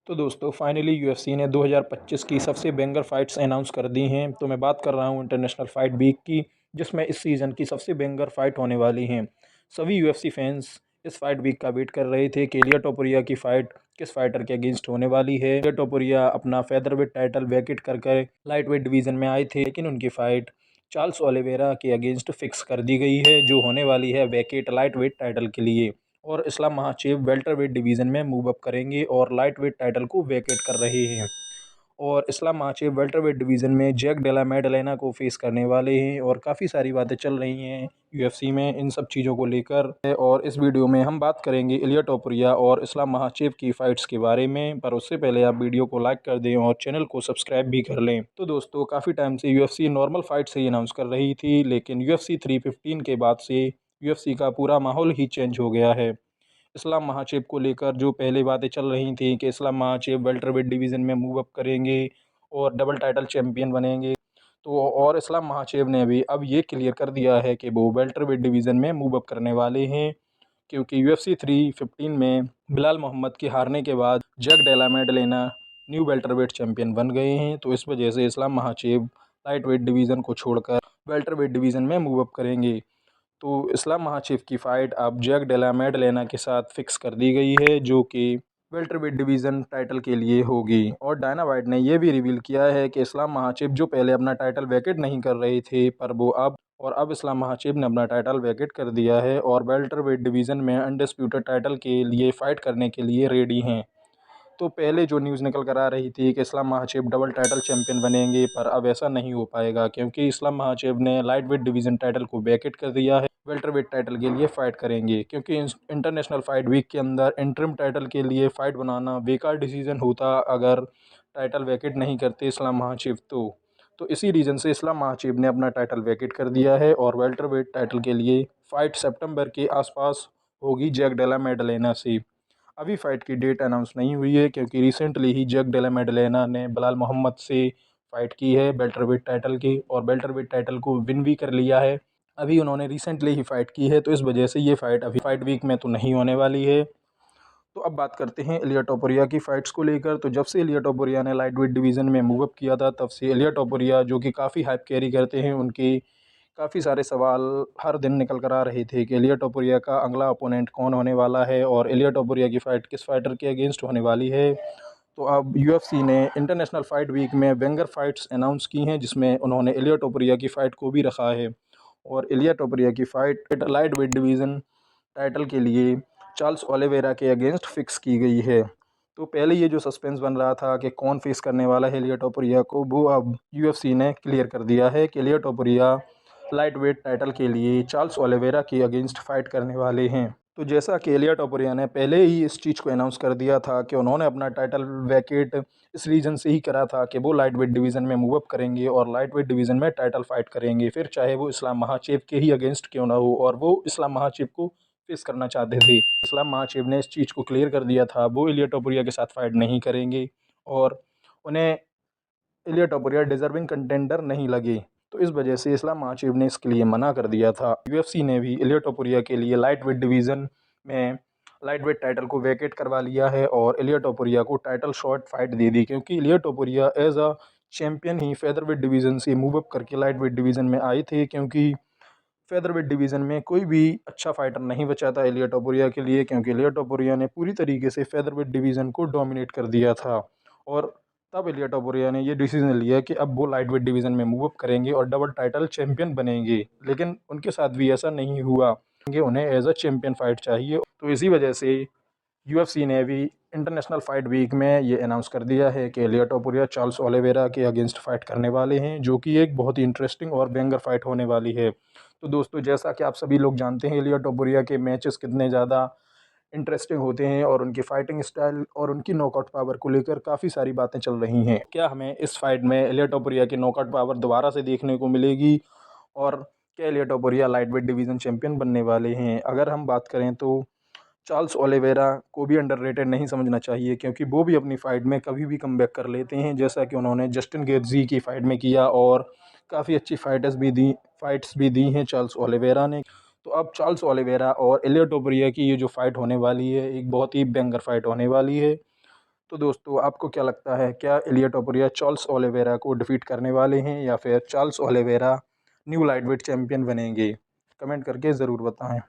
तो दोस्तों finally UFC ने 2025 की सबसे बैंगर फाइट्स अनाउंस कर दी हैं। तो मैं बात कर रहा हूं इंटरनेशनल फाइट वीक की, जिसमें इस सीज़न की सबसे बैंगर फाइट होने वाली हैं। सभी यूएफसी फैंस इस फाइट वीक का वेट कर रहे थे कि इलिया टोपुरिया की फाइट किस फाइटर के अगेंस्ट होने वाली है। इलिया टोपुरिया अपना फेदरवेट टाइटल वैकेट कर लाइट वेट डिवीज़न में आए थे, लेकिन उनकी फाइट चार्ल्स ओलिवेरा के अगेंस्ट फिक्स कर दी गई है, जो होने वाली है वैकेट लाइट वेट टाइटल के लिए। और इस्लाम महाचेव वेल्टरवेट डिवीज़न में मूव अप करेंगे और लाइट वेट टाइटल को वैकेट कर रहे हैं। और इस्लाम महाचेव वेल्टरवेट डिवीज़न में जैक डेला मेडलेना को फेस करने वाले हैं और काफ़ी सारी बातें चल रही हैं यूएफसी में इन सब चीज़ों को लेकर। और इस वीडियो में हम बात करेंगे इलिया टोपुरिया और इस्लाम महाचेव की फ़ाइट्स के बारे में। पर उससे पहले आप वीडियो को लाइक कर दें और चैनल को सब्सक्राइब भी कर लें। तो दोस्तों काफ़ी टाइम से यूएफसी नॉर्मल फाइट से ही अनाउंस कर रही थी, लेकिन यूएफसी 315 के बाद से यूएफसी का पूरा माहौल ही चेंज हो गया है। इस्लाम महाचेव को लेकर जो पहले बातें चल रही थी कि इस्लाम महाचेव वेल्टरवेट डिवीज़न में मूव अप करेंगे और डबल टाइटल चैंपियन बनेंगे, तो और इस्लाम महाचेव ने भी अब ये क्लियर कर दिया है कि वो वेल्टरवेट डिवीज़न में मूव अप करने वाले हैं। क्योंकि यूएफसी 315 में बिलाल मोहम्मद के हारने के बाद Jack Della मेडलेना new welterweight champion बन गए हैं। तो इस वजह से इस्लाम महाचेव लाइट वेट डिवीज़न को छोड़कर वेल्टरवेट डिवीज़न में मूव अप करेंगे। तो इस्लाम महाचेव की फ़ाइट अब जैक डेला मेडलेना के साथ फिक्स कर दी गई है, जो कि वेल्टरवेट डिवीज़न टाइटल के लिए होगी। और डायना वाइट ने यह भी रिवील किया है कि इस्लाम महाचेव जो पहले अपना टाइटल वैकेट नहीं कर रहे थे, पर वो अब इस्लाम महाचेव ने अपना टाइटल वैकेट कर दिया है और वेल्टरवेट डिवीज़न में अनडिस्प्यूटेड टाइटल के लिए फ़ाइट करने के लिए रेडी हैं। तो पहले जो न्यूज़ निकल कर आ रही थी कि इस्लाम महाचेव डबल टाइटल चैंपियन बनेंगे, पर अब ऐसा नहीं हो पाएगा, क्योंकि इस्लाम महाचेव ने लाइट वेट डिवीज़न टाइटल को वैकेट कर दिया है। वेल्टरवेट टाइटल के लिए फ़ाइट करेंगे, क्योंकि इंटरनेशनल फ़ाइट वीक के अंदर इंटरिम टाइटल के लिए फ़ाइट बनाना बेकार डिसीजन होता अगर टाइटल वैकेट नहीं करते इस्लाम महाचेव। तो इसी रीज़न से इस्लाम महाचेव ने अपना टाइटल वैकेट कर दिया है और वेल्टरवेट टाइटल के लिए फ़ाइट सितंबर के आसपास होगी जैक डेला मेडलेना से। अभी फ़ाइट की डेट अनाउंस नहीं हुई है, क्योंकि रिसेंटली ही जैक डेला मेडलेना ने बिलाल मोहम्मद से फ़ाइट की है वेल्टरवेट टाइटल की, और वेल्टरवेट टाइटल को विन भी कर लिया है। अभी उन्होंने रिसेंटली ही फ़ाइट की है, तो इस वजह से ये फ़ाइट अभी फ़ाइट वीक में तो नहीं होने वाली है। तो अब बात करते हैं इलिया टोपुरिया की फ़ाइट्स को लेकर। तो जब से इलिया टोपुरिया ने लाइट वेट डिवीज़न में मूव अप किया था, तब से इलिया टोपुरिया, जो कि काफ़ी हाइप कैरी करते हैं, उनकी काफ़ी सारे सवाल हर दिन निकल कर आ रहे थे कि इलिया टोपुरिया का अगला ओपोनेंट कौन होने वाला है और इलिया टोपुरिया की फ़ाइट किस फाइटर के अगेंस्ट होने वाली है। तो अब यूएफसी ने इंटरनेशनल फ़ाइट वीक में बैंगर फाइट्स अनाउंस की हैं, जिसमें उन्होंने इलिया टोपुरिया की फ़ाइट को भी रखा है। और इलिया टोपुरिया की fight light weight division title के लिए चार्ल्स ओलिवेरा के अगेंस्ट फिक्स की गई है। तो पहले ये जो सस्पेंस बन रहा था कि कौन फेस करने वाला है इलिया टोपुरिया को, वो अब यूएफसी ने क्लियर कर दिया है कि इलिया टोपुरिया लाइट वेट टाइटल के लिए चार्ल्स ओलिवेरा के अगेंस्ट फाइट करने वाले हैं। तो जैसा कि इलिया टोपुरिया ने पहले ही इस चीज़ को अनाउंस कर दिया था कि उन्होंने अपना टाइटल वैकेट इस रीज़न से ही करा था कि वो लाइट वेट डिवीज़न में मूव अप करेंगे और लाइट वेट डिवीज़न में टाइटल फाइट करेंगे, फिर चाहे वो इस्लाम महाचेव के ही अगेंस्ट क्यों ना हो। और वो इस्लाम महाचेव को फेस करना चाहते थे। इस्लाम महाचेव ने इस चीज़ को क्लियर कर दिया था, वो इलिया टोपुरिया के साथ फाइट नहीं करेंगे और उन्हें इलिया टोपुरिया डिज़र्विंग कंटेंडर नहीं लगे। तो इस वजह से इस्लाम महाचेव ने इसके लिए मना कर दिया था। यूएफसी ने भी इलिया टोपुरिया के लिए लाइट वेट डिवीज़न में लाइट वेट टाइटल को वैकेट करवा लिया है और इलिया टोपुरिया को टाइटल शॉट फाइट दे दी, क्योंकि Ilia Topuria as a champion ही फेदरवेट डिवीज़न से मूव अप करके लाइट वेट डिवीज़न में आए थे। क्योंकि फेदरवेट डिवीज़न में कोई भी अच्छा फाइटर नहीं बचा था इलिया टोपुरिया के लिए, क्योंकि इलिया टोपुरिया ने पूरी तरीके से फेदरवेट डिवीज़न को डोमिनेट कर दिया था। और तब इलिया टोपुरिया ने ये डिसीजन लिया कि अब वो लाइट वेट डिवीज़न में मूव अप करेंगे और डबल टाइटल चैंपियन बनेंगे। लेकिन उनके साथ भी ऐसा नहीं हुआ, क्योंकि उन्हें एज अ चैंपियन फाइट चाहिए। तो इसी वजह से यूएफसी ने भी इंटरनेशनल फाइट वीक में ये अनाउंस कर दिया है कि इलिया टोपुरिया चार्ल्स ओलिवेरा के अगेंस्ट फाइट करने वाले हैं, जो कि एक बहुत ही इंटरेस्टिंग और बैंगर फाइट होने वाली है। तो दोस्तों, जैसा कि आप सभी लोग जानते हैं, इलिया टोपुरिया के मैचेस कितने ज़्यादा इंटरेस्टिंग होते हैं और उनकी फाइटिंग स्टाइल और उनकी नॉकआउट पावर को लेकर काफ़ी सारी बातें चल रही हैं। क्या हमें इस फाइट में इलिया टोपुरिया की नॉकआउट पावर दोबारा से देखने को मिलेगी, और क्या Ilia Topuria light weight division champion बनने वाले हैं? अगर हम बात करें तो चार्ल्स ओलिवेरा को भी अंडररेटेड नहीं समझना चाहिए, क्योंकि वो भी अपनी फ़ाइट में कभी भी कमबैक कर लेते हैं, जैसा कि उन्होंने जस्टिन गेट्जी की फ़ाइट में किया और काफ़ी अच्छी फाइट्स भी दी हैं चार्ल्स ओलिवेरा ने। तो अब चार्ल्स ओलिवेरा और इलिया टोपुरिया की ये जो फ़ाइट होने वाली है, एक बहुत ही बैंगर फाइट होने वाली है। तो दोस्तों आपको क्या लगता है, क्या इलिया टोपुरिया चार्ल्स ओलिवेरा को डिफीट करने वाले हैं या फिर Charles Oliveira new lightweight champion बनेंगे? कमेंट करके ज़रूर बताएं।